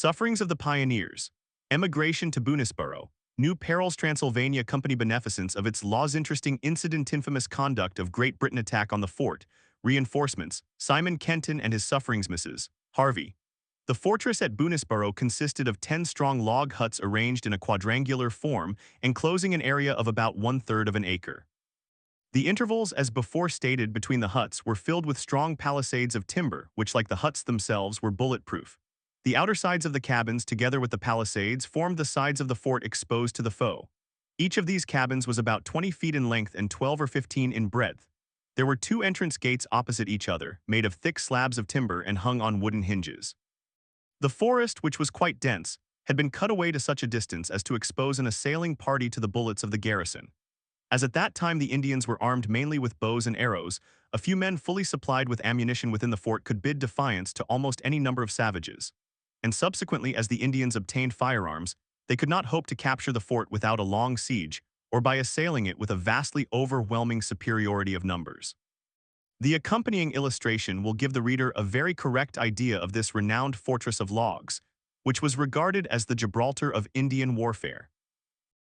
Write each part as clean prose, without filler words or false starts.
Sufferings of the Pioneers, Emigration to Boonesborough, New Perils Transylvania Company Beneficence of its laws interesting incident infamous conduct of Great Britain attack on the fort, reinforcements, Simon Kenton and his sufferings Mrs. Harvey. The fortress at Boonesborough consisted of 10 strong log huts arranged in a quadrangular form, enclosing an area of about 1/3 of an acre. The intervals as before stated between the huts were filled with strong palisades of timber, which like the huts themselves were bulletproof. The outer sides of the cabins together with the palisades formed the sides of the fort exposed to the foe. Each of these cabins was about 20 feet in length and 12 or 15 in breadth. There were 2 entrance gates opposite each other, made of thick slabs of timber and hung on wooden hinges. The forest, which was quite dense, had been cut away to such a distance as to expose an assailing party to the bullets of the garrison. As at that time the Indians were armed mainly with bows and arrows, a few men fully supplied with ammunition within the fort could bid defiance to almost any number of savages. And subsequently, as the Indians obtained firearms, they could not hope to capture the fort without a long siege, or by assailing it with a vastly overwhelming superiority of numbers. The accompanying illustration will give the reader a very correct idea of this renowned fortress of logs, which was regarded as the Gibraltar of Indian warfare.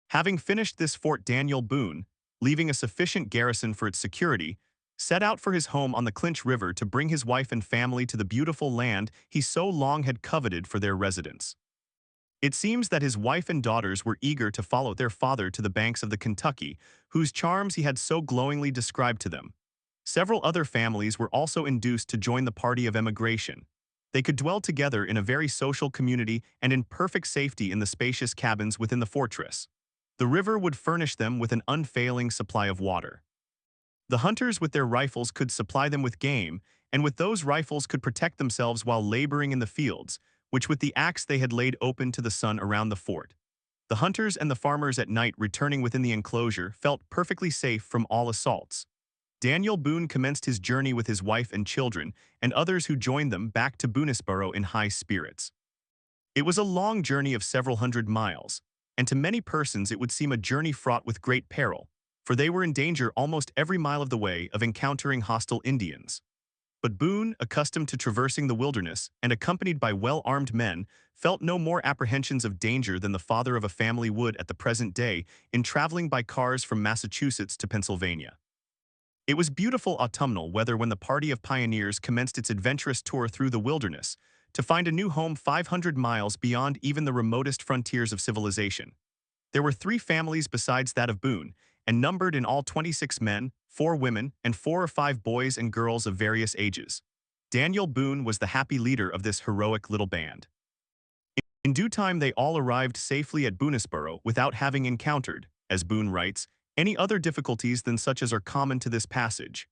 Having finished this fort, Daniel Boone, leaving a sufficient garrison for its security, set out for his home on the Clinch River to bring his wife and family to the beautiful land he so long had coveted for their residence. It seems that his wife and daughters were eager to follow their father to the banks of the Kentucky, whose charms he had so glowingly described to them. Several other families were also induced to join the party of emigration. They could dwell together in a very social community and in perfect safety in the spacious cabins within the fortress. The river would furnish them with an unfailing supply of water. The hunters with their rifles could supply them with game, and with those rifles could protect themselves while laboring in the fields, which with the axe they had laid open to the sun around the fort. The hunters and the farmers at night returning within the enclosure felt perfectly safe from all assaults. Daniel Boone commenced his journey with his wife and children, and others who joined them back to Boonesborough in high spirits. It was a long journey of several hundred miles, and to many persons it would seem a journey fraught with great peril, for they were in danger almost every mile of the way of encountering hostile Indians. But Boone, accustomed to traversing the wilderness and accompanied by well-armed men, felt no more apprehensions of danger than the father of a family would at the present day in traveling by cars from Massachusetts to Pennsylvania. It was beautiful autumnal weather when the party of pioneers commenced its adventurous tour through the wilderness, to find a new home 500 miles beyond even the remotest frontiers of civilization. There were 3 families besides that of Boone, and numbered in all 26 men, 4 women, and 4 or 5 boys and girls of various ages. Daniel Boone was the happy leader of this heroic little band. In due time they all arrived safely at Boonesborough without having encountered, as Boone writes, any other difficulties than such as are common to this passage.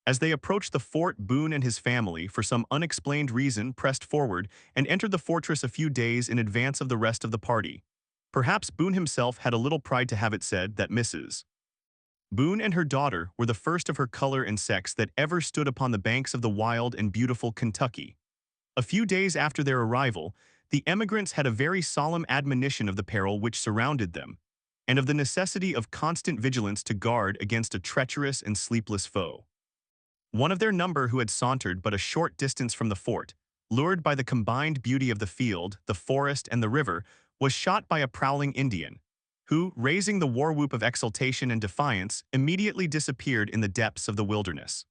As they approached the fort, Boone and his family, for some unexplained reason, pressed forward and entered the fortress a few days in advance of the rest of the party. Perhaps Boone himself had a little pride to have it said that Mrs. Boone and her daughter were the first of her color and sex that ever stood upon the banks of the wild and beautiful Kentucky. A few days after their arrival, the emigrants had a very solemn admonition of the peril which surrounded them, and of the necessity of constant vigilance to guard against a treacherous and sleepless foe. One of their number who had sauntered but a short distance from the fort, lured by the combined beauty of the field, the forest, and the river, was shot by a prowling Indian, who, raising the war whoop of exultation and defiance, immediately disappeared in the depths of the wilderness.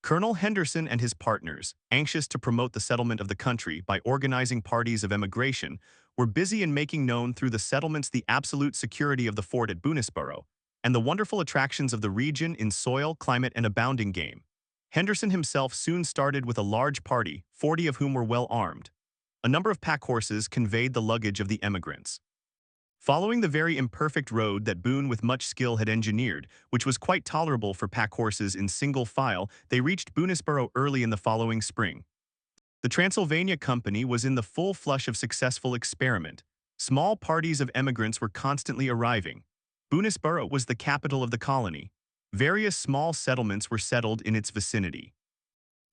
Colonel Henderson and his partners, anxious to promote the settlement of the country by organizing parties of emigration, were busy in making known through the settlements the absolute security of the fort at Boonesborough, and the wonderful attractions of the region in soil, climate, and abounding game. Henderson himself soon started with a large party, 40 of whom were well armed. A number of pack horses conveyed the luggage of the emigrants. Following the very imperfect road that Boone with much skill had engineered, which was quite tolerable for pack horses in single file, they reached Boonesborough early in the following spring. The Transylvania Company was in the full flush of successful experiment. Small parties of emigrants were constantly arriving. Boonesborough was the capital of the colony. Various small settlements were settled in its vicinity.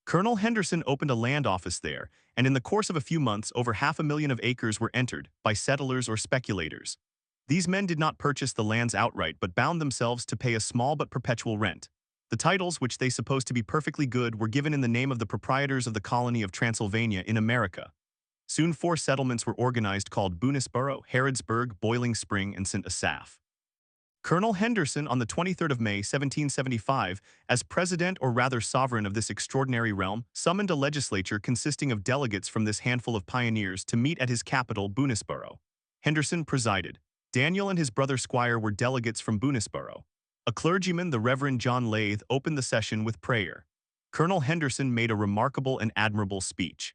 Colonel Henderson opened a land office there, and in the course of a few months over 500,000 of acres were entered by settlers or speculators. These men did not purchase the lands outright but bound themselves to pay a small but perpetual rent. The titles, which they supposed to be perfectly good, were given in the name of the proprietors of the colony of Transylvania in America. Soon 4 settlements were organized called Boonesborough, Harrodsburg, Boiling Spring, and St. Asaph. Colonel Henderson, on the 23rd of May, 1775, as president or rather sovereign of this extraordinary realm, summoned a legislature consisting of delegates from this handful of pioneers to meet at his capital, Boonesborough. Henderson presided. Daniel and his brother Squire were delegates from Boonesborough. A clergyman, the Reverend John Lathe, opened the session with prayer. Colonel Henderson made a remarkable and admirable speech.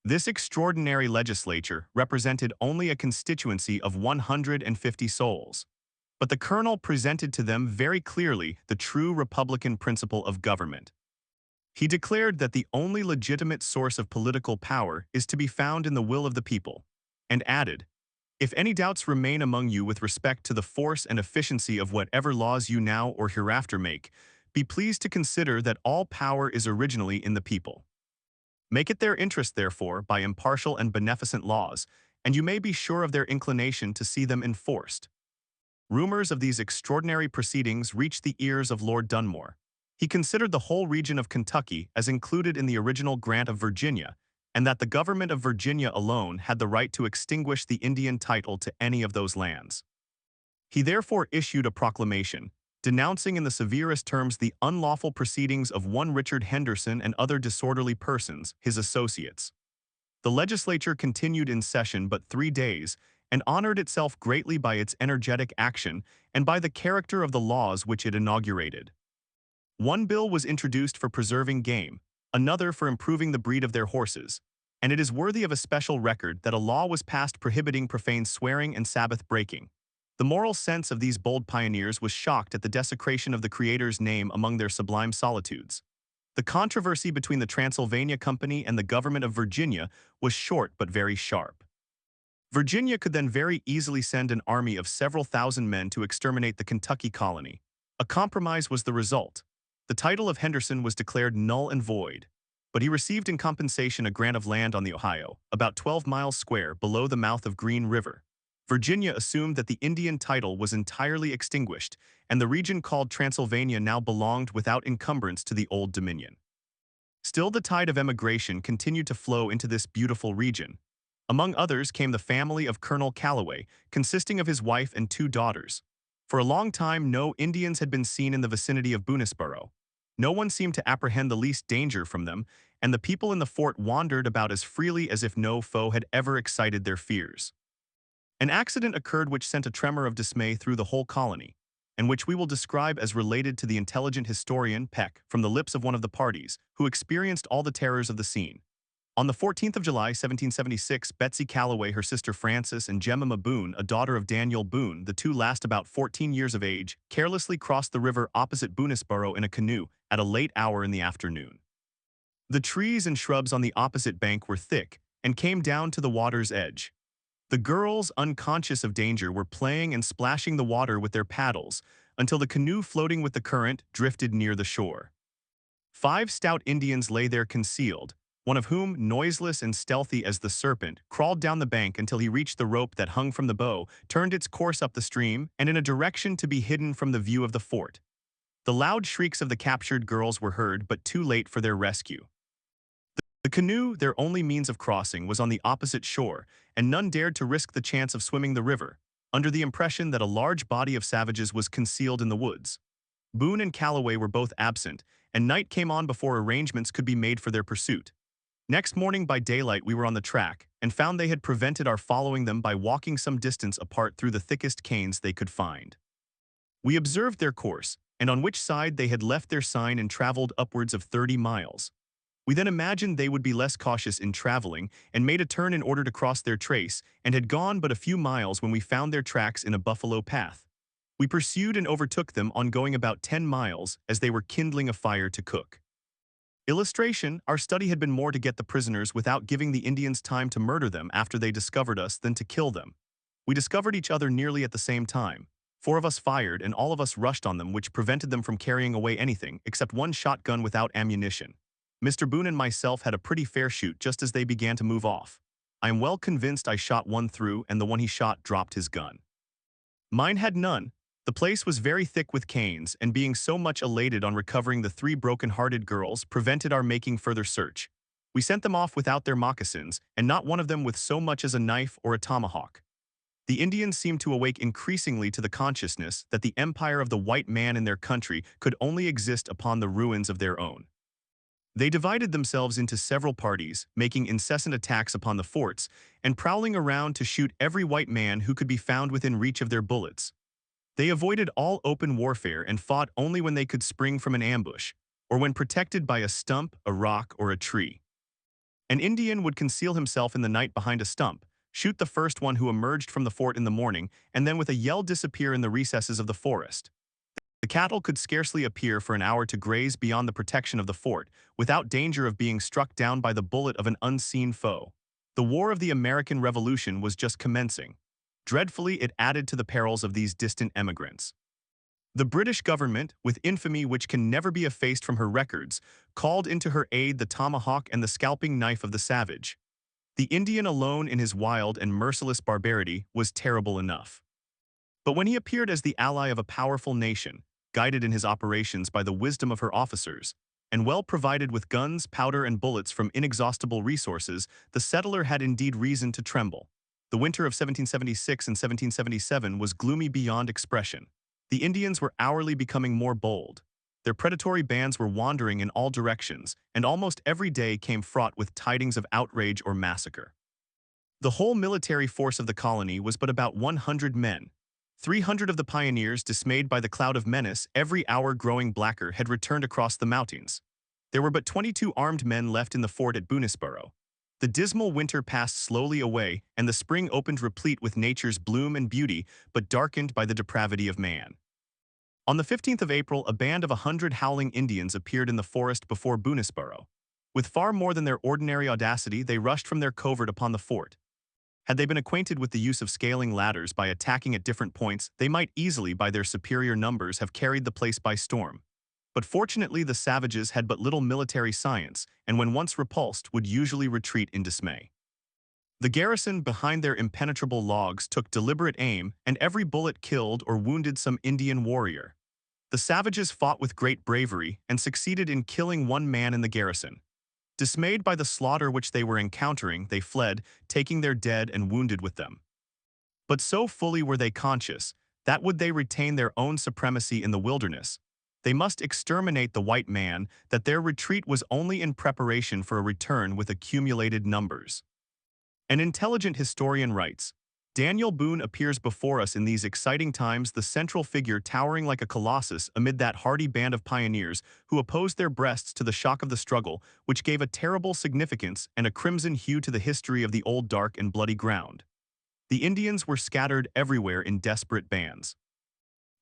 This extraordinary legislature represented only a constituency of 150 souls. But the colonel presented to them very clearly the true republican principle of government. He declared that the only legitimate source of political power is to be found in the will of the people, and added, "If any doubts remain among you with respect to the force and efficiency of whatever laws you now or hereafter make, be pleased to consider that all power is originally in the people. Make it their interest, therefore, by impartial and beneficent laws, and you may be sure of their inclination to see them enforced." Rumors of these extraordinary proceedings reached the ears of Lord Dunmore. He considered the whole region of Kentucky as included in the original grant of Virginia, and that the government of Virginia alone had the right to extinguish the Indian title to any of those lands. He therefore issued a proclamation, denouncing in the severest terms the unlawful proceedings of one Richard Henderson and other disorderly persons, his associates. The legislature continued in session but 3 days, and honored itself greatly by its energetic action and by the character of the laws which it inaugurated. One bill was introduced for preserving game, another for improving the breed of their horses, and it is worthy of a special record that a law was passed prohibiting profane swearing and Sabbath breaking. The moral sense of these bold pioneers was shocked at the desecration of the Creator's name among their sublime solitudes. The controversy between the Transylvania Company and the government of Virginia was short but very sharp. Virginia could then very easily send an army of several thousand men to exterminate the Kentucky colony. A compromise was the result. The title of Henderson was declared null and void, but he received in compensation a grant of land on the Ohio, about 12 miles square below the mouth of Green River. Virginia assumed that the Indian title was entirely extinguished, and the region called Transylvania now belonged without encumbrance to the Old Dominion. Still, the tide of emigration continued to flow into this beautiful region. Among others came the family of Colonel Calloway, consisting of his wife and 2 daughters. For a long time, no Indians had been seen in the vicinity of Boonesborough. No one seemed to apprehend the least danger from them, and the people in the fort wandered about as freely as if no foe had ever excited their fears. An accident occurred which sent a tremor of dismay through the whole colony, and which we will describe as related to the intelligent historian Peck from the lips of one of the parties, who experienced all the terrors of the scene. On the 14th of July, 1776, Betsy Calloway, her sister Frances, and Jemima Boone, a daughter of Daniel Boone, the 2 last about 14 years of age, carelessly crossed the river opposite Boonesborough in a canoe at a late hour in the afternoon. The trees and shrubs on the opposite bank were thick and came down to the water's edge. The girls, unconscious of danger, were playing and splashing the water with their paddles until the canoe, floating with the current, drifted near the shore. 5 stout Indians lay there concealed, one of whom, noiseless and stealthy as the serpent, crawled down the bank until he reached the rope that hung from the bow, turned its course up the stream, and in a direction to be hidden from the view of the fort. The loud shrieks of the captured girls were heard, but too late for their rescue. The canoe, their only means of crossing, was on the opposite shore, and none dared to risk the chance of swimming the river, under the impression that a large body of savages was concealed in the woods. Boone and Calloway were both absent, and night came on before arrangements could be made for their pursuit. Next morning by daylight we were on the track, and found they had prevented our following them by walking some distance apart through the thickest canes they could find. We observed their course, and on which side they had left their sign, and traveled upwards of 30 miles. We then imagined they would be less cautious in traveling, and made a turn in order to cross their trace, and had gone but a few miles when we found their tracks in a buffalo path. We pursued and overtook them on going about 10 miles, as they were kindling a fire to cook. Illustration: our study had been more to get the prisoners without giving the Indians time to murder them after they discovered us than to kill them. We discovered each other nearly at the same time. 4 of us fired, and all of us rushed on them, which prevented them from carrying away anything except one shotgun without ammunition. Mr. Boone and myself had a pretty fair shoot just as they began to move off. I am well convinced I shot one through, and the one he shot dropped his gun. Mine had none. The place was very thick with canes, and being so much elated on recovering the 3 broken-hearted girls prevented our making further search. We sent them off without their moccasins, and not one of them with so much as a knife or a tomahawk. The Indians seemed to awake increasingly to the consciousness that the empire of the white man in their country could only exist upon the ruins of their own. They divided themselves into several parties, making incessant attacks upon the forts, and prowling around to shoot every white man who could be found within reach of their bullets. They avoided all open warfare and fought only when they could spring from an ambush, or when protected by a stump, a rock, or a tree. An Indian would conceal himself in the night behind a stump, shoot the first one who emerged from the fort in the morning, and then with a yell disappear in the recesses of the forest. The cattle could scarcely appear for an hour to graze beyond the protection of the fort, without danger of being struck down by the bullet of an unseen foe. The War of the American Revolution was just commencing. Dreadfully, it added to the perils of these distant emigrants. The British government, with infamy which can never be effaced from her records, called into her aid the tomahawk and the scalping knife of the savage. The Indian alone in his wild and merciless barbarity was terrible enough. But when he appeared as the ally of a powerful nation, guided in his operations by the wisdom of her officers, and well provided with guns, powder, and bullets from inexhaustible resources, the settler had indeed reason to tremble. The winter of 1776 and 1777 was gloomy beyond expression. The Indians were hourly becoming more bold. Their predatory bands were wandering in all directions, and almost every day came fraught with tidings of outrage or massacre. The whole military force of the colony was but about 100 men. 300 of the pioneers, dismayed by the cloud of menace every hour growing blacker, had returned across the mountains. There were but 22 armed men left in the fort at Boonesborough. The dismal winter passed slowly away, and the spring opened replete with nature's bloom and beauty, but darkened by the depravity of man. On the 15th of April, a band of 100 howling Indians appeared in the forest before Boonesborough. With far more than their ordinary audacity, they rushed from their covert upon the fort. Had they been acquainted with the use of scaling ladders by attacking at different points, they might easily, by their superior numbers, have carried the place by storm. But fortunately, the savages had but little military science, and when once repulsed, would usually retreat in dismay. The garrison behind their impenetrable logs took deliberate aim, and every bullet killed or wounded some Indian warrior. The savages fought with great bravery and succeeded in killing one man in the garrison. Dismayed by the slaughter which they were encountering, they fled, taking their dead and wounded with them. But so fully were they conscious that would they retain their own supremacy in the wilderness, they must exterminate the white man, that their retreat was only in preparation for a return with accumulated numbers. An intelligent historian writes, Daniel Boone appears before us in these exciting times the central figure towering like a colossus amid that hardy band of pioneers who opposed their breasts to the shock of the struggle, which gave a terrible significance and a crimson hue to the history of the old dark and bloody ground. The Indians were scattered everywhere in desperate bands.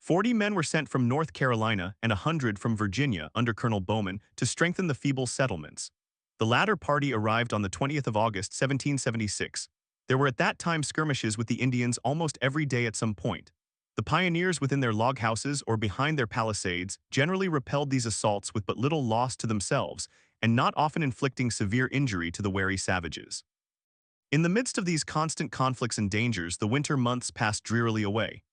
40 men were sent from North Carolina and 100 from Virginia under Colonel Bowman to strengthen the feeble settlements. The latter party arrived on the 20th of August, 1776. There were at that time skirmishes with the Indians almost every day at some point. The pioneers within their log houses or behind their palisades generally repelled these assaults with but little loss to themselves, and not often inflicting severe injury to the wary savages. In the midst of these constant conflicts and dangers, the winter months passed drearily away.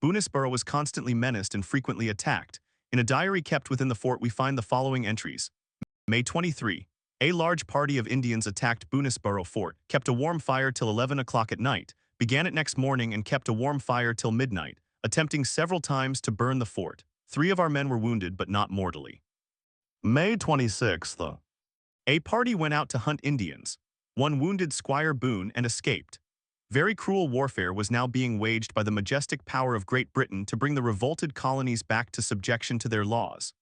Boonesborough was constantly menaced and frequently attacked. In a diary kept within the fort we find the following entries. May 23. A large party of Indians attacked Boonesborough fort, kept a warm fire till 11 o'clock at night, began it next morning and kept a warm fire till midnight, attempting several times to burn the fort. 3 of our men were wounded but not mortally. May 26th. A party went out to hunt Indians. One wounded Squire Boone and escaped. Very cruel warfare was now being waged by the majestic power of Great Britain to bring the revolted colonies back to subjection to their laws.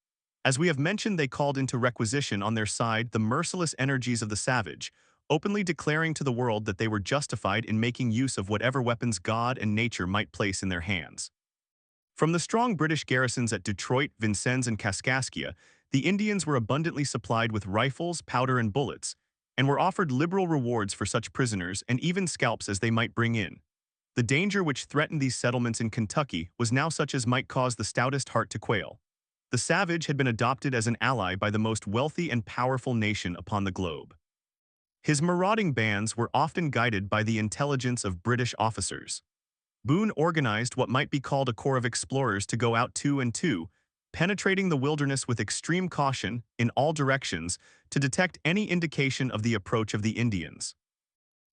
As we have mentioned, they called into requisition on their side the merciless energies of the savage, openly declaring to the world that they were justified in making use of whatever weapons God and nature might place in their hands. From the strong British garrisons at Detroit, Vincennes, and Kaskaskia, the Indians were abundantly supplied with rifles, powder, and bullets, and were offered liberal rewards for such prisoners and even scalps as they might bring in. The danger which threatened these settlements in Kentucky was now such as might cause the stoutest heart to quail. The savage had been adopted as an ally by the most wealthy and powerful nation upon the globe. His marauding bands were often guided by the intelligence of British officers. Boone organized what might be called a corps of explorers to go out two and two, penetrating the wilderness with extreme caution in all directions to detect any indication of the approach of the Indians.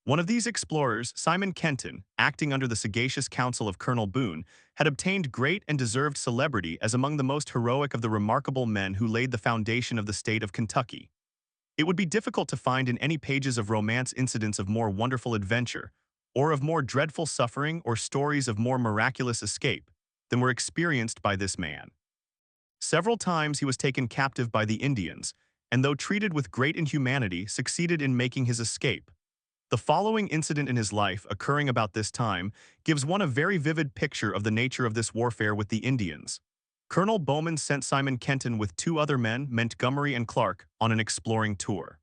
One of these explorers, Simon Kenton, acting under the sagacious counsel of Colonel Boone, had obtained great and deserved celebrity as among the most heroic of the remarkable men who laid the foundation of the state of Kentucky. It would be difficult to find in any pages of romance incidents of more wonderful adventure, or of more dreadful suffering or stories of more miraculous escape, than were experienced by this man. Several times he was taken captive by the Indians, and though treated with great inhumanity, succeeded in making his escape. The following incident in his life, occurring about this time, gives one a very vivid picture of the nature of this warfare with the Indians. Colonel Bowman sent Simon Kenton with two other men, Montgomery and Clark, on an exploring tour.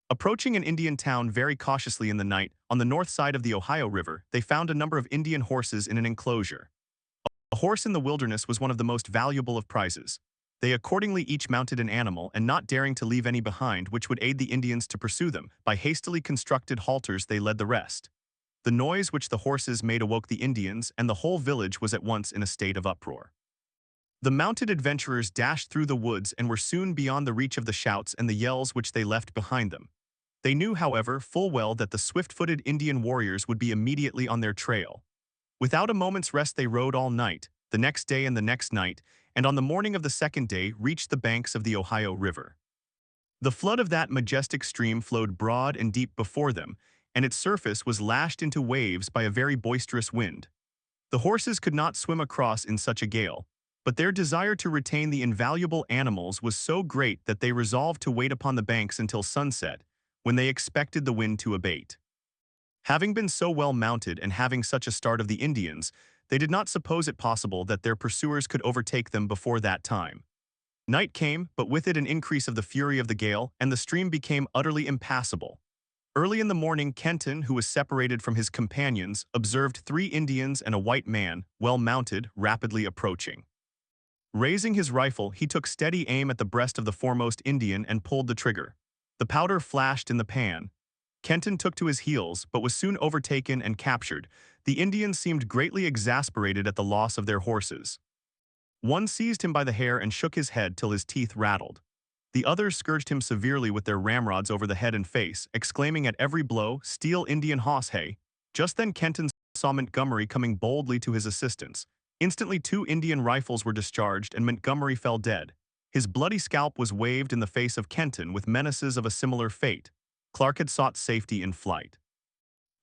Approaching an Indian town very cautiously in the night, on the north side of the Ohio River, they found a number of Indian horses in an enclosure. A horse in the wilderness was one of the most valuable of prizes. They accordingly each mounted an animal, and not daring to leave any behind which would aid the Indians to pursue them, by hastily constructed halters they led the rest. The noise which the horses made awoke the Indians, and the whole village was at once in a state of uproar. The mounted adventurers dashed through the woods and were soon beyond the reach of the shouts and the yells which they left behind them. They knew, however, full well that the swift-footed Indian warriors would be immediately on their trail. Without a moment's rest they rode all night, the next day and the next night, and on the morning of the second day reached the banks of the Ohio River. The flood of that majestic stream flowed broad and deep before them, and its surface was lashed into waves by a very boisterous wind. The horses could not swim across in such a gale, but their desire to retain the invaluable animals was so great that they resolved to wait upon the banks until sunset, when they expected the wind to abate. Having been so well mounted and having such a start of the Indians, they did not suppose it possible that their pursuers could overtake them before that time. Night came, but with it an increase of the fury of the gale, and the stream became utterly impassable. Early in the morning, Kenton, who was separated from his companions, observed 3 Indians and a white man, well mounted, rapidly approaching. Raising his rifle, he took steady aim at the breast of the foremost Indian and pulled the trigger. The powder flashed in the pan. Kenton took to his heels, but was soon overtaken and captured. The Indians seemed greatly exasperated at the loss of their horses. One seized him by the hair and shook his head till his teeth rattled. The others scourged him severely with their ramrods over the head and face, exclaiming at every blow, "Steal Indian hoss, hey!" Just then Kenton saw Montgomery coming boldly to his assistance. Instantly 2 Indian rifles were discharged and Montgomery fell dead. His bloody scalp was waved in the face of Kenton with menaces of a similar fate. Clark had sought safety in flight.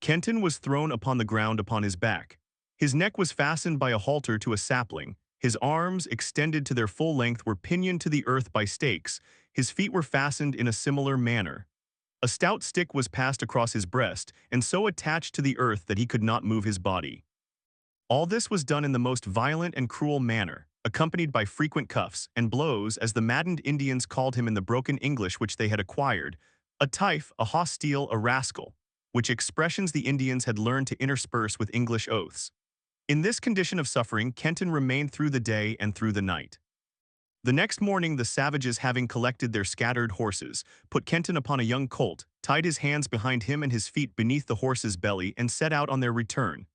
Kenton was thrown upon the ground upon his back. His neck was fastened by a halter to a sapling. His arms, extended to their full length, were pinioned to the earth by stakes. His feet were fastened in a similar manner. A stout stick was passed across his breast, and so attached to the earth that he could not move his body. All this was done in the most violent and cruel manner, accompanied by frequent cuffs and blows, as the maddened Indians called him in the broken English which they had acquired, a tife, a hostile, a rascal, which expressions the Indians had learned to intersperse with English oaths. In this condition of suffering, Kenton remained through the day and through the night. The next morning the savages, having collected their scattered horses, put Kenton upon a young colt, tied his hands behind him and his feet beneath the horse's belly, and set out on their return.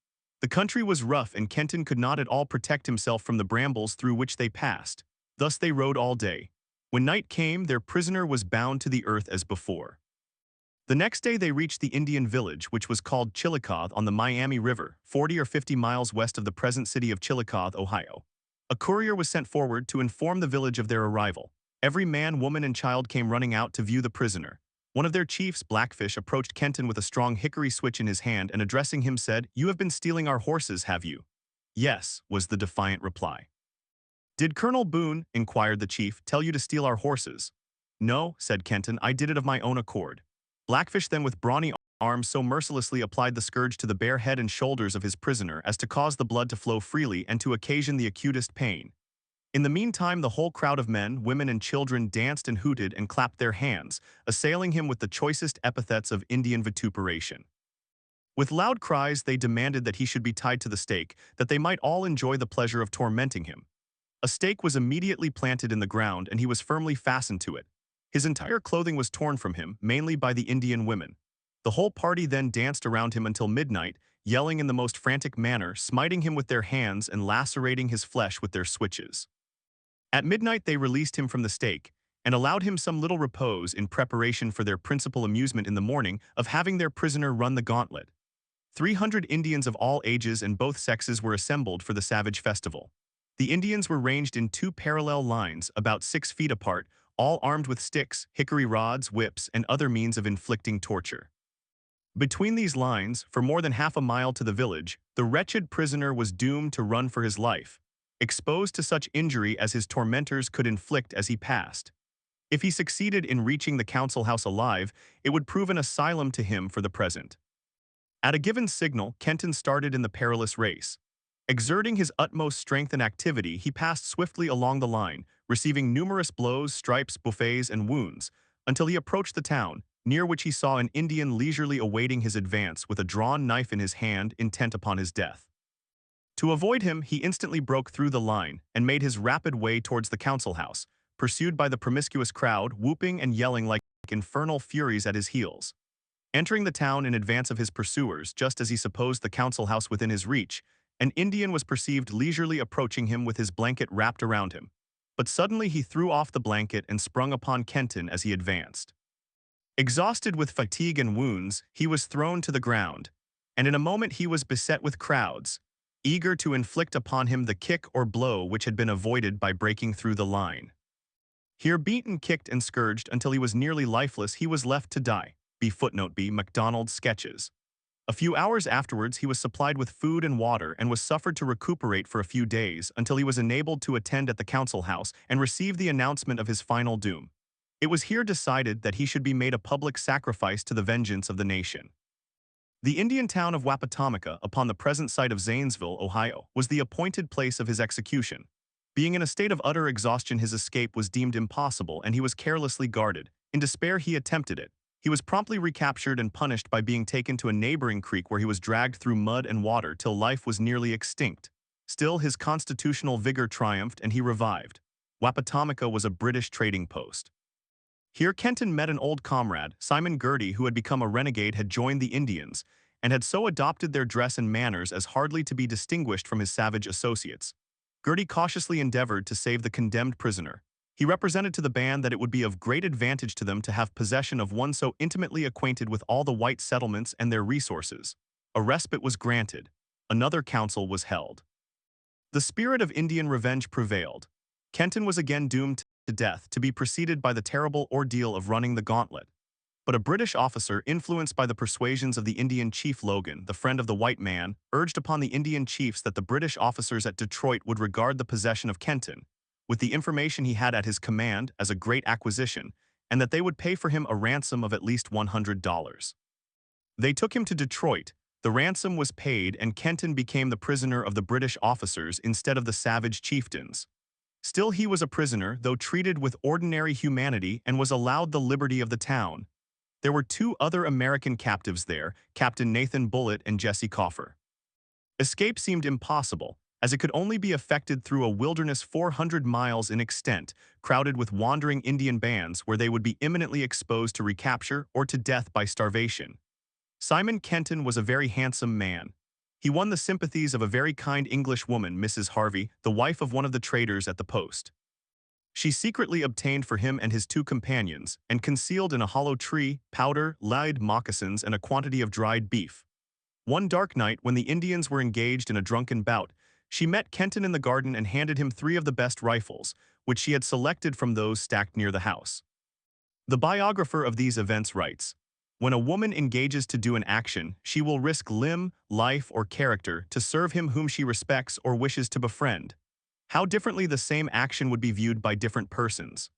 The country was rough, and Kenton could not at all protect himself from the brambles through which they passed. Thus they rode all day. When night came, their prisoner was bound to the earth as before. The next day they reached the Indian village, which was called Chillicothe, on the Miami River, 40 or 50 miles west of the present city of Chillicothe, Ohio. A courier was sent forward to inform the village of their arrival. Every man, woman, and child came running out to view the prisoner. One of their chiefs, Blackfish, approached Kenton with a strong hickory switch in his hand and addressing him said, "You have been stealing our horses, have you?" "Yes," was the defiant reply. "Did Colonel Boone," inquired the chief, "tell you to steal our horses?" "No," said Kenton, "I did it of my own accord." Blackfish then with brawny arms so mercilessly applied the scourge to the bare head and shoulders of his prisoner as to cause the blood to flow freely and to occasion the acutest pain. In the meantime the whole crowd of men, women, and children danced and hooted and clapped their hands, assailing him with the choicest epithets of Indian vituperation. With loud cries they demanded that he should be tied to the stake, that they might all enjoy the pleasure of tormenting him. A stake was immediately planted in the ground, and he was firmly fastened to it. His entire clothing was torn from him, mainly by the Indian women. The whole party then danced around him until midnight, yelling in the most frantic manner, smiting him with their hands and lacerating his flesh with their switches. At midnight they released him from the stake and allowed him some little repose in preparation for their principal amusement in the morning of having their prisoner run the gauntlet. 300 Indians of all ages and both sexes were assembled for the savage festival. The Indians were ranged in two parallel lines, about 6 feet apart, all armed with sticks, hickory rods, whips, and other means of inflicting torture. Between these lines, for more than half a mile to the village, the wretched prisoner was doomed to run for his life, exposed to such injury as his tormentors could inflict as he passed. If he succeeded in reaching the council house alive, it would prove an asylum to him for the present. At a given signal, Kenton started in the perilous race. Exerting his utmost strength and activity, he passed swiftly along the line, receiving numerous blows, stripes, buffets, and wounds, until he approached the town, near which he saw an Indian leisurely awaiting his advance with a drawn knife in his hand, intent upon his death. To avoid him, he instantly broke through the line and made his rapid way towards the council house, pursued by the promiscuous crowd, whooping and yelling like infernal furies at his heels. Entering the town in advance of his pursuers, just as he supposed the council house within his reach, an Indian was perceived leisurely approaching him with his blanket wrapped around him. But suddenly he threw off the blanket and sprung upon Kenton as he advanced. Exhausted with fatigue and wounds, he was thrown to the ground, and in a moment he was beset with crowds, eager to inflict upon him the kick or blow which had been avoided by breaking through the line. Here beaten, kicked, and scourged until he was nearly lifeless, he was left to die. B. MacDonald's Sketches. A few hours afterwards he was supplied with food and water and was suffered to recuperate for a few days until he was enabled to attend at the council house and receive the announcement of his final doom. It was here decided that he should be made a public sacrifice to the vengeance of the nation. The Indian town of Wapatomica, upon the present site of Zanesville, Ohio, was the appointed place of his execution. Being in a state of utter exhaustion, his escape was deemed impossible and he was carelessly guarded. In despair he attempted it. He was promptly recaptured and punished by being taken to a neighboring creek where he was dragged through mud and water till life was nearly extinct. Still, his constitutional vigor triumphed and he revived. Wapatomica was a British trading post. Here Kenton met an old comrade. Simon Girty, who had become a renegade, had joined the Indians and had so adopted their dress and manners as hardly to be distinguished from his savage associates. Girty cautiously endeavored to save the condemned prisoner. He represented to the band that it would be of great advantage to them to have possession of one so intimately acquainted with all the white settlements and their resources. A respite was granted. Another council was held. The spirit of Indian revenge prevailed. Kenton was again doomed to death, to be preceded by the terrible ordeal of running the gauntlet. But a British officer, influenced by the persuasions of the Indian chief Logan, the friend of the white man, urged upon the Indian chiefs that the British officers at Detroit would regard the possession of Kenton, with the information he had at his command, as a great acquisition, and that they would pay for him a ransom of at least $100. They took him to Detroit, the ransom was paid, and Kenton became the prisoner of the British officers instead of the savage chieftains. Still he was a prisoner, though treated with ordinary humanity, and was allowed the liberty of the town. There were 2 other American captives there, Captain Nathan Bullitt and Jesse Coffer. Escape seemed impossible, as it could only be effected through a wilderness 400 miles in extent, crowded with wandering Indian bands where they would be imminently exposed to recapture or to death by starvation. Simon Kenton was a very handsome man. He won the sympathies of a very kind English woman, Mrs. Harvey, the wife of one of the traders at the post. She secretly obtained for him and his 2 companions, and concealed in a hollow tree, powder, lead moccasins, and a quantity of dried beef. One dark night, when the Indians were engaged in a drunken bout, she met Kenton in the garden and handed him 3 of the best rifles, which she had selected from those stacked near the house. The biographer of these events writes, "When a woman engages to do an action, she will risk limb, life, or character to serve him whom she respects or wishes to befriend. How differently the same action would be viewed by different persons."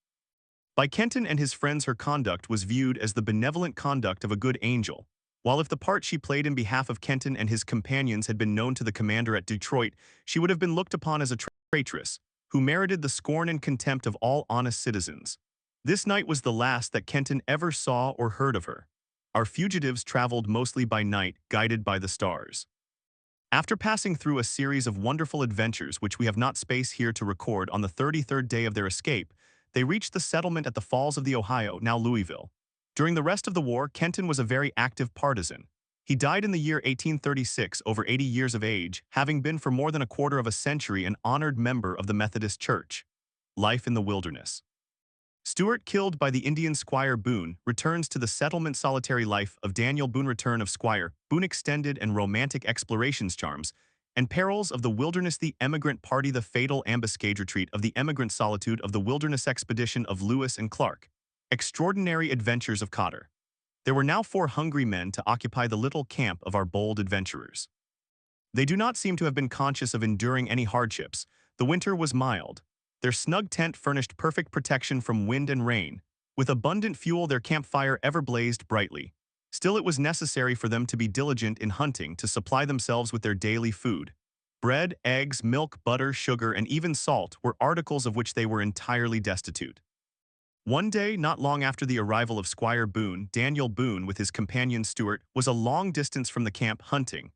By Kenton and his friends her conduct was viewed as the benevolent conduct of a good angel, while if the part she played in behalf of Kenton and his companions had been known to the commander at Detroit, she would have been looked upon as a traitress, who merited the scorn and contempt of all honest citizens. This night was the last that Kenton ever saw or heard of her. Our fugitives traveled mostly by night, guided by the stars. After passing through a series of wonderful adventures which we have not space here to record, on the 33rd day of their escape, they reached the settlement at the Falls of the Ohio, now Louisville. During the rest of the war, Kenton was a very active partisan. He died in the year 1836, over 80 years of age, having been for more than a quarter of a century an honored member of the Methodist Church. Life in the Wilderness. Stuart, killed by the Indian Squire Boone, returns to the settlement. Solitary life of Daniel Boone. Return of Squire Boone. Extended and romantic explorations. Charms and perils of the wilderness. The emigrant party. The fatal ambuscade. Retreat of the emigrant. Solitude of the wilderness. Expedition of Lewis and Clark. Extraordinary adventures of Cotter. There were now 4 hungry men to occupy the little camp of our bold adventurers. They do not seem to have been conscious of enduring any hardships. The winter was mild. Their snug tent furnished perfect protection from wind and rain. With abundant fuel, their campfire ever blazed brightly. Still, it was necessary for them to be diligent in hunting to supply themselves with their daily food. Bread, eggs, milk, butter, sugar, and even salt were articles of which they were entirely destitute. One day, not long after the arrival of Squire Boone, Daniel Boone with his companion Stuart was a long distance from the camp hunting.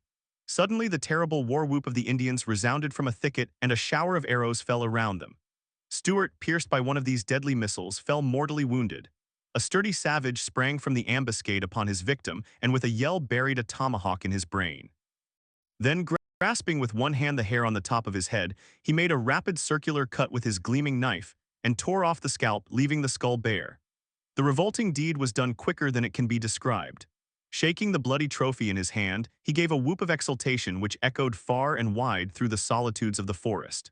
Suddenly, the terrible war whoop of the Indians resounded from a thicket, and a shower of arrows fell around them. Stuart, pierced by one of these deadly missiles, fell mortally wounded. A sturdy savage sprang from the ambuscade upon his victim and with a yell buried a tomahawk in his brain. Then, grasping with one hand the hair on the top of his head, he made a rapid circular cut with his gleaming knife and tore off the scalp, leaving the skull bare. The revolting deed was done quicker than it can be described. Shaking the bloody trophy in his hand, he gave a whoop of exultation which echoed far and wide through the solitudes of the forest.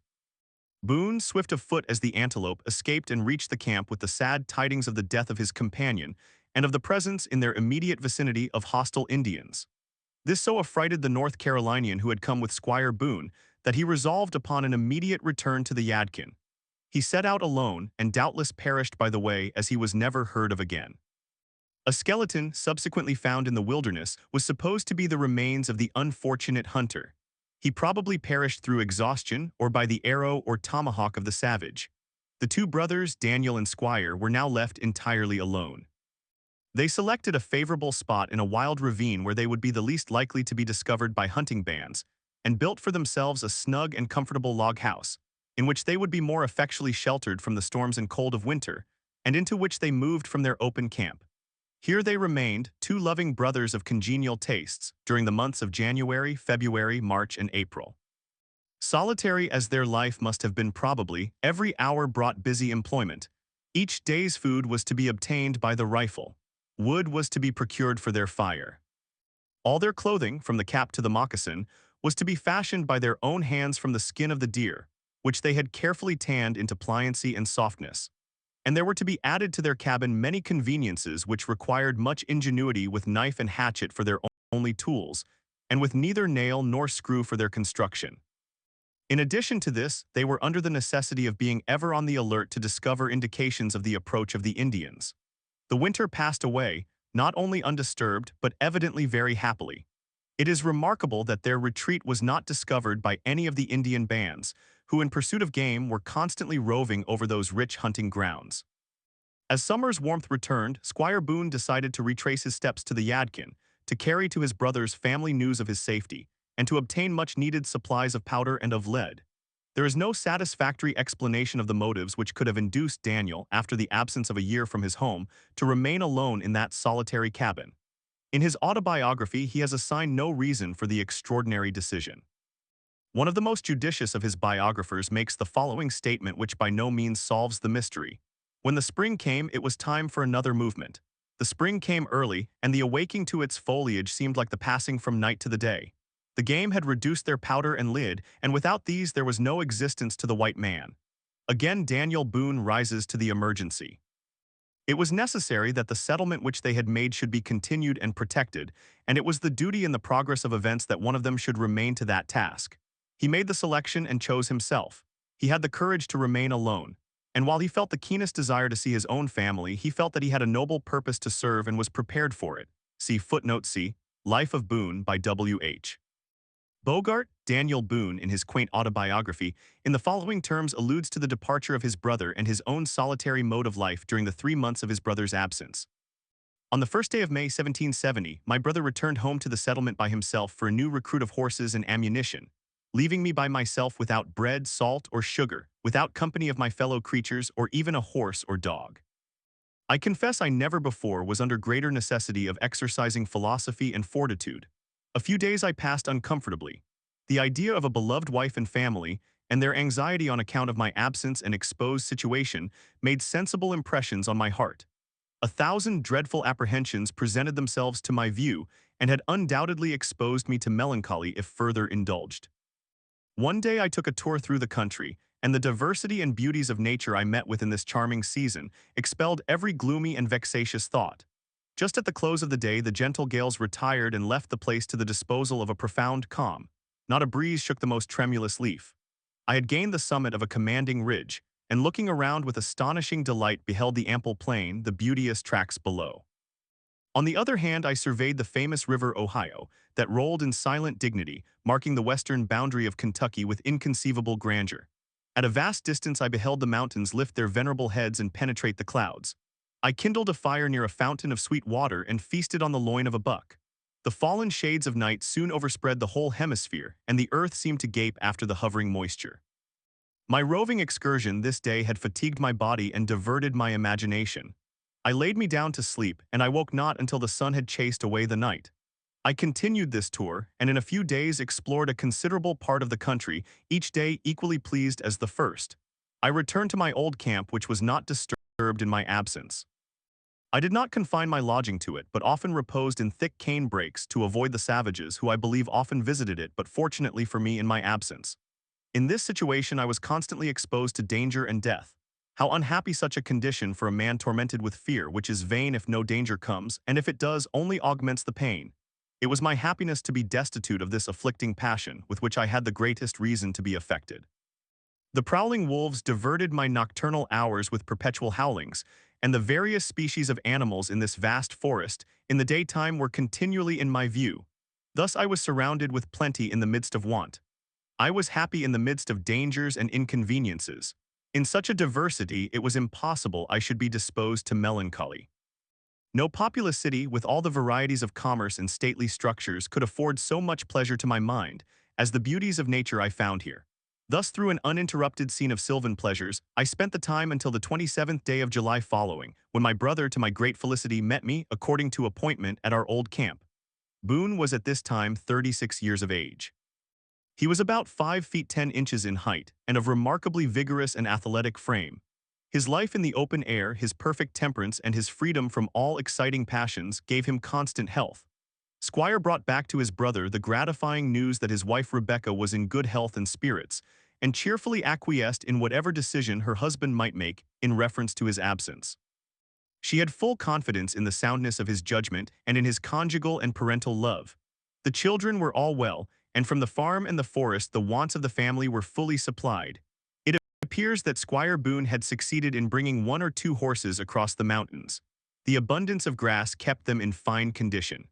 Boone, swift of foot as the antelope, escaped and reached the camp with the sad tidings of the death of his companion and of the presence in their immediate vicinity of hostile Indians. This so affrighted the North Carolinian who had come with Squire Boone that he resolved upon an immediate return to the Yadkin. He set out alone and doubtless perished by the way, as he was never heard of again. A skeleton, subsequently found in the wilderness, was supposed to be the remains of the unfortunate hunter. He probably perished through exhaustion or by the arrow or tomahawk of the savage. The 2 brothers, Daniel and Squire, were now left entirely alone. They selected a favorable spot in a wild ravine where they would be the least likely to be discovered by hunting bands, and built for themselves a snug and comfortable log house, in which they would be more effectually sheltered from the storms and cold of winter, and into which they moved from their open camp. Here they remained, 2 loving brothers of congenial tastes, during the months of January, February, March, and April. Solitary as their life must have been probably, every hour brought busy employment. Each day's food was to be obtained by the rifle. Wood was to be procured for their fire. All their clothing, from the cap to the moccasin, was to be fashioned by their own hands from the skin of the deer, which they had carefully tanned into pliancy and softness. And there were to be added to their cabin many conveniences which required much ingenuity, with knife and hatchet for their only tools, and with neither nail nor screw for their construction. In addition to this, they were under the necessity of being ever on the alert to discover indications of the approach of the Indians. The winter passed away, not only undisturbed, but evidently very happily. It is remarkable that their retreat was not discovered by any of the Indian bands, who in pursuit of game were constantly roving over those rich hunting grounds. As summer's warmth returned, Squire Boone decided to retrace his steps to the Yadkin, to carry to his brother's family news of his safety, and to obtain much-needed supplies of powder and of lead. There is no satisfactory explanation of the motives which could have induced Daniel, after the absence of a year from his home, to remain alone in that solitary cabin. In his autobiography, he has assigned no reason for the extraordinary decision. One of the most judicious of his biographers makes the following statement, which by no means solves the mystery. When the spring came, it was time for another movement. The spring came early, and the awaking to its foliage seemed like the passing from night to the day. The game had reduced their powder and lead, and without these there was no existence to the white man. Again Daniel Boone rises to the emergency. It was necessary that the settlement which they had made should be continued and protected, and it was the duty in the progress of events that one of them should remain to that task. He made the selection and chose himself. He had the courage to remain alone, and while he felt the keenest desire to see his own family, he felt that he had a noble purpose to serve and was prepared for it. See footnote C, Life of Boone by W.H. Bogart. Daniel Boone, in his quaint autobiography, in the following terms alludes to the departure of his brother and his own solitary mode of life during the 3 months of his brother's absence. On the 1st day of May 1770, my brother returned home to the settlement by himself for a new recruit of horses and ammunition, leaving me by myself without bread, salt, or sugar, without company of my fellow creatures, or even a horse or dog. I confess I never before was under greater necessity of exercising philosophy and fortitude. A few days I passed uncomfortably. The idea of a beloved wife and family, and their anxiety on account of my absence and exposed situation made sensible impressions on my heart. 1,000 dreadful apprehensions presented themselves to my view and had undoubtedly exposed me to melancholy if further indulged. One day I took a tour through the country, and the diversity and beauties of nature I met with in this charming season expelled every gloomy and vexatious thought. Just at the close of the day, the gentle gales retired and left the place to the disposal of a profound calm. Not a breeze shook the most tremulous leaf. I had gained the summit of a commanding ridge, and looking around with astonishing delight beheld the ample plain, the beauteous tracts below. On the other hand, I surveyed the famous river Ohio, that rolled in silent dignity, marking the western boundary of Kentucky with inconceivable grandeur. At a vast distance I beheld the mountains lift their venerable heads and penetrate the clouds. I kindled a fire near a fountain of sweet water and feasted on the loin of a buck. The fallen shades of night soon overspread the whole hemisphere, and the earth seemed to gape after the hovering moisture. My roving excursion this day had fatigued my body and diverted my imagination. I laid me down to sleep, and I woke not until the sun had chased away the night. I continued this tour, and in a few days explored a considerable part of the country, each day equally pleased as the first. I returned to my old camp, which was not disturbed in my absence. I did not confine my lodging to it, but often reposed in thick cane brakes to avoid the savages who I believe often visited it, but fortunately for me in my absence. In this situation I was constantly exposed to danger and death. How unhappy such a condition for a man tormented with fear, which is vain if no danger comes, and if it does, only augments the pain. It was my happiness to be destitute of this afflicting passion, with which I had the greatest reason to be affected. The prowling wolves diverted my nocturnal hours with perpetual howlings, and the various species of animals in this vast forest in the daytime were continually in my view. Thus I was surrounded with plenty in the midst of want. I was happy in the midst of dangers and inconveniences. In such a diversity it was impossible I should be disposed to melancholy. No populous city, with all the varieties of commerce and stately structures, could afford so much pleasure to my mind as the beauties of nature I found here. Thus, through an uninterrupted scene of sylvan pleasures, I spent the time until the 27th day of July following, when my brother, to my great felicity, met me, according to appointment, at our old camp. Boone was at this time 36 years of age. He was about 5 feet 10 inches in height, and of remarkably vigorous and athletic frame. His life in the open air, his perfect temperance, and his freedom from all exciting passions gave him constant health. Squire brought back to his brother the gratifying news that his wife Rebecca was in good health and spirits, and cheerfully acquiesced in whatever decision her husband might make in reference to his absence. She had full confidence in the soundness of his judgment and in his conjugal and parental love. The children were all well, and from the farm and the forest the wants of the family were fully supplied. It appears that Squire Boone had succeeded in bringing 1 or 2 horses across the mountains. The abundance of grass kept them in fine condition.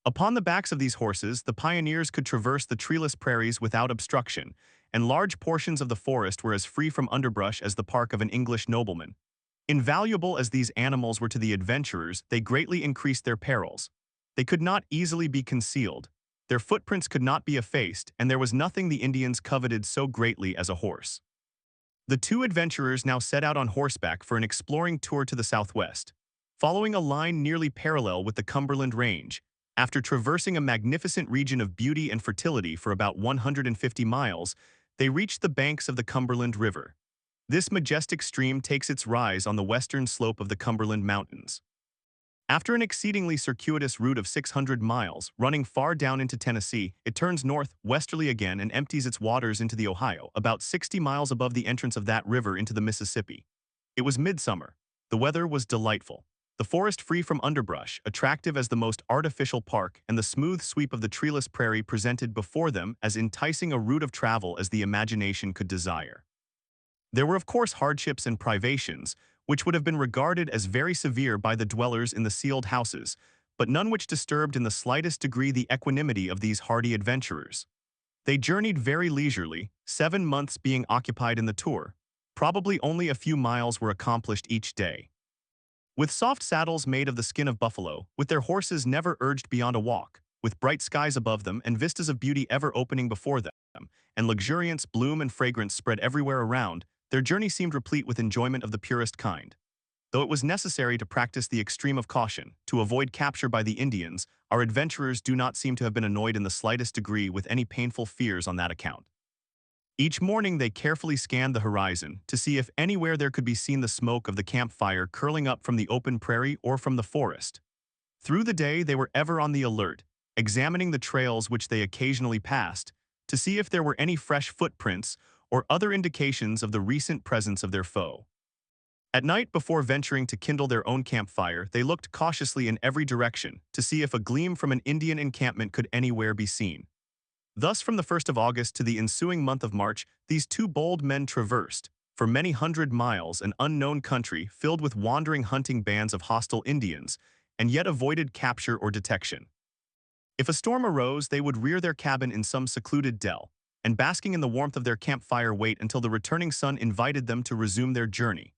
Upon the backs of these horses, the pioneers could traverse the treeless prairies without obstruction, and large portions of the forest were as free from underbrush as the park of an English nobleman. Invaluable as these animals were to the adventurers, they greatly increased their perils. They could not easily be concealed. Their footprints could not be effaced, and there was nothing the Indians coveted so greatly as a horse. The 2 adventurers now set out on horseback for an exploring tour to the southwest. Following a line nearly parallel with the Cumberland Range, after traversing a magnificent region of beauty and fertility for about 150 miles, they reached the banks of the Cumberland River. This majestic stream takes its rise on the western slope of the Cumberland Mountains. After an exceedingly circuitous route of 600 miles, running far down into Tennessee, it turns north-westerly again and empties its waters into the Ohio, about 60 miles above the entrance of that river into the Mississippi. It was midsummer. The weather was delightful. The forest free from underbrush, attractive as the most artificial park, and the smooth sweep of the treeless prairie presented before them as enticing a route of travel as the imagination could desire. There were of course hardships and privations, which would have been regarded as very severe by the dwellers in the sealed houses, but none which disturbed in the slightest degree the equanimity of these hardy adventurers. They journeyed very leisurely, 7 months being occupied in the tour. Probably only a few miles were accomplished each day. With soft saddles made of the skin of buffalo, with their horses never urged beyond a walk, with bright skies above them and vistas of beauty ever opening before them, and luxuriance, bloom, and fragrance spread everywhere around, their journey seemed replete with enjoyment of the purest kind. Though it was necessary to practice the extreme of caution, to avoid capture by the Indians, our adventurers do not seem to have been annoyed in the slightest degree with any painful fears on that account. Each morning they carefully scanned the horizon to see if anywhere there could be seen the smoke of the campfire curling up from the open prairie or from the forest. Through the day they were ever on the alert, examining the trails which they occasionally passed to see if there were any fresh footprints or other indications of the recent presence of their foe. At night, before venturing to kindle their own campfire, they looked cautiously in every direction to see if a gleam from an Indian encampment could anywhere be seen. Thus, from the 1st of August to the ensuing month of March, these two bold men traversed, for many hundred miles, an unknown country filled with wandering hunting bands of hostile Indians, and yet avoided capture or detection. If a storm arose, they would rear their cabin in some secluded dell, and basking in the warmth of their campfire wait until the returning sun invited them to resume their journey.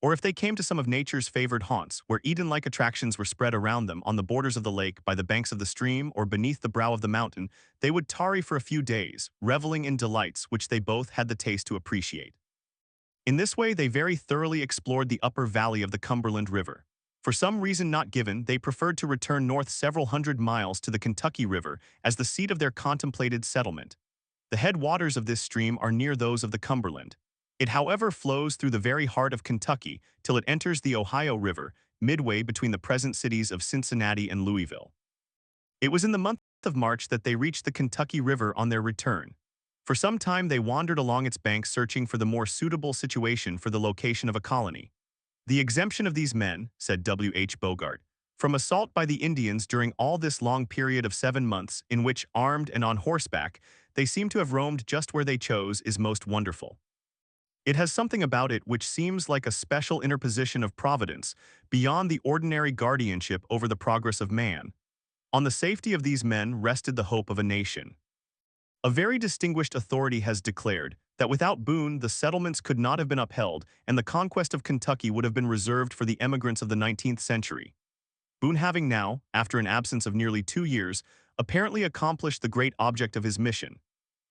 Or if they came to some of nature's favored haunts, where Eden-like attractions were spread around them on the borders of the lake, by the banks of the stream, or beneath the brow of the mountain, they would tarry for a few days, reveling in delights which they both had the taste to appreciate. In this way, they very thoroughly explored the upper valley of the Cumberland River. For some reason not given, they preferred to return north several hundred miles to the Kentucky River as the seat of their contemplated settlement. The headwaters of this stream are near those of the Cumberland. It, however, flows through the very heart of Kentucky till it enters the Ohio River, midway between the present cities of Cincinnati and Louisville. It was in the month of March that they reached the Kentucky River on their return. For some time they wandered along its banks searching for the more suitable situation for the location of a colony. The exemption of these men, said W.H. Bogart, from assault by the Indians during all this long period of 7 months in which, armed and on horseback, they seem to have roamed just where they chose, is most wonderful. It has something about it which seems like a special interposition of Providence, beyond the ordinary guardianship over the progress of man. On the safety of these men rested the hope of a nation. A very distinguished authority has declared that without Boone the settlements could not have been upheld and the conquest of Kentucky would have been reserved for the emigrants of the 19th century. Boone having now, after an absence of nearly 2 years, apparently accomplished the great object of his mission.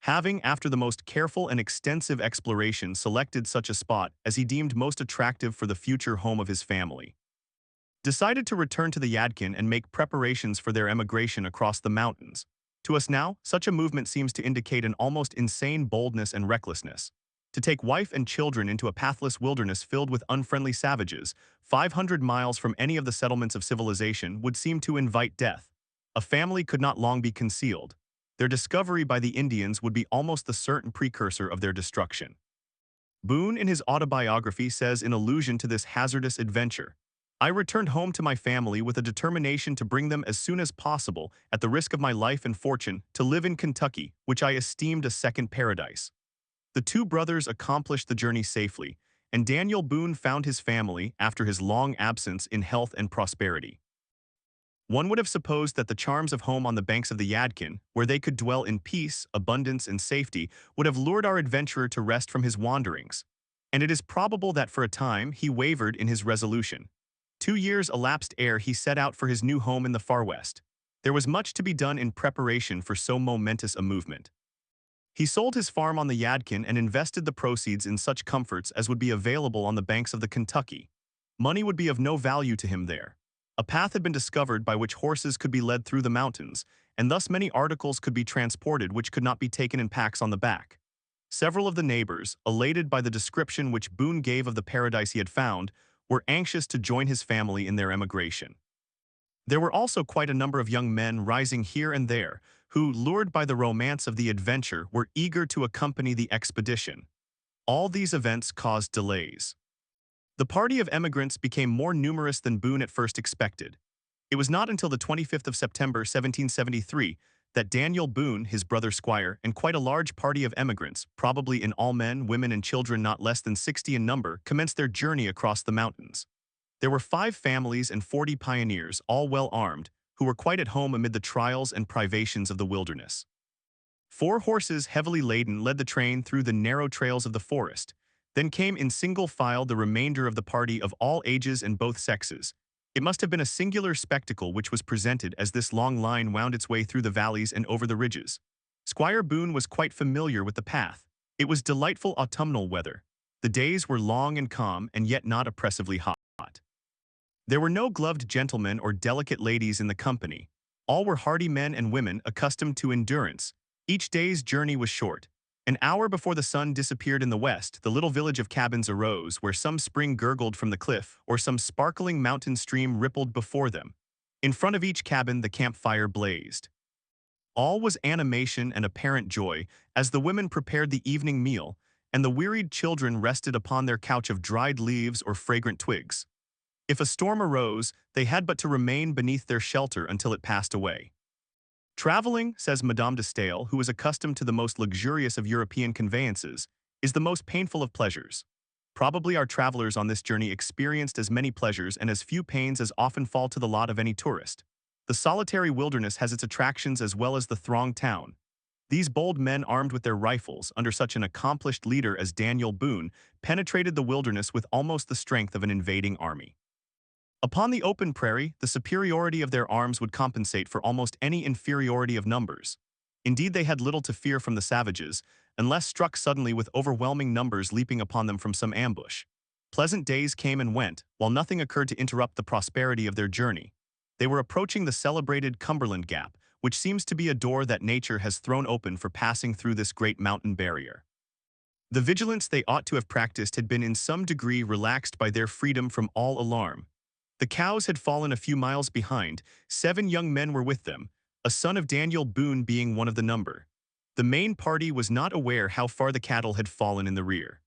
Having, after the most careful and extensive exploration, selected such a spot as he deemed most attractive for the future home of his family, decided to return to the Yadkin and make preparations for their emigration across the mountains. To us now, such a movement seems to indicate an almost insane boldness and recklessness. To take wife and children into a pathless wilderness filled with unfriendly savages, 500 miles from any of the settlements of civilization, would seem to invite death. A family could not long be concealed. Their discovery by the Indians would be almost the certain precursor of their destruction. Boone, in his autobiography, says in allusion to this hazardous adventure, "I returned home to my family with a determination to bring them as soon as possible, at the risk of my life and fortune, to live in Kentucky, which I esteemed a second paradise." The two brothers accomplished the journey safely, and Daniel Boone found his family, after his long absence, in health and prosperity. One would have supposed that the charms of home on the banks of the Yadkin, where they could dwell in peace, abundance, and safety, would have lured our adventurer to rest from his wanderings. And it is probable that for a time he wavered in his resolution. 2 years elapsed ere he set out for his new home in the far west. There was much to be done in preparation for so momentous a movement. He sold his farm on the Yadkin and invested the proceeds in such comforts as would be available on the banks of the Kentucky. Money would be of no value to him there. A path had been discovered by which horses could be led through the mountains, and thus many articles could be transported which could not be taken in packs on the back. Several of the neighbors, elated by the description which Boone gave of the paradise he had found, were anxious to join his family in their emigration. There were also quite a number of young men rising here and there, who, lured by the romance of the adventure, were eager to accompany the expedition. All these events caused delays. The party of emigrants became more numerous than Boone at first expected. It was not until the 25th of September, 1773, that Daniel Boone, his brother Squire, and quite a large party of emigrants, probably in all men, women, and children not less than 60 in number, commenced their journey across the mountains. There were 5 families and 40 pioneers, all well armed, who were quite at home amid the trials and privations of the wilderness. 4 horses heavily laden led the train through the narrow trails of the forest. Then came in single file the remainder of the party of all ages and both sexes. It must have been a singular spectacle which was presented as this long line wound its way through the valleys and over the ridges. Squire Boone was quite familiar with the path. It was delightful autumnal weather. The days were long and calm, and yet not oppressively hot. There were no gloved gentlemen or delicate ladies in the company. All were hardy men and women accustomed to endurance. Each day's journey was short. An hour before the sun disappeared in the west, the little village of cabins arose where some spring gurgled from the cliff or some sparkling mountain stream rippled before them. In front of each cabin, the campfire blazed. All was animation and apparent joy as the women prepared the evening meal, and the wearied children rested upon their couch of dried leaves or fragrant twigs. If a storm arose, they had but to remain beneath their shelter until it passed away. Traveling, says Madame de Stael, who is accustomed to the most luxurious of European conveyances, is the most painful of pleasures. Probably our travelers on this journey experienced as many pleasures and as few pains as often fall to the lot of any tourist. The solitary wilderness has its attractions as well as the thronged town. These bold men armed with their rifles, under such an accomplished leader as Daniel Boone, penetrated the wilderness with almost the strength of an invading army. Upon the open prairie, the superiority of their arms would compensate for almost any inferiority of numbers. Indeed, they had little to fear from the savages, unless struck suddenly with overwhelming numbers leaping upon them from some ambush. Pleasant days came and went, while nothing occurred to interrupt the prosperity of their journey. They were approaching the celebrated Cumberland Gap, which seems to be a door that nature has thrown open for passing through this great mountain barrier. The vigilance they ought to have practiced had been in some degree relaxed by their freedom from all alarm. The cows had fallen a few miles behind. 7 young men were with them, a son of Daniel Boone being one of the number. The main party was not aware how far the cattle had fallen in the rear.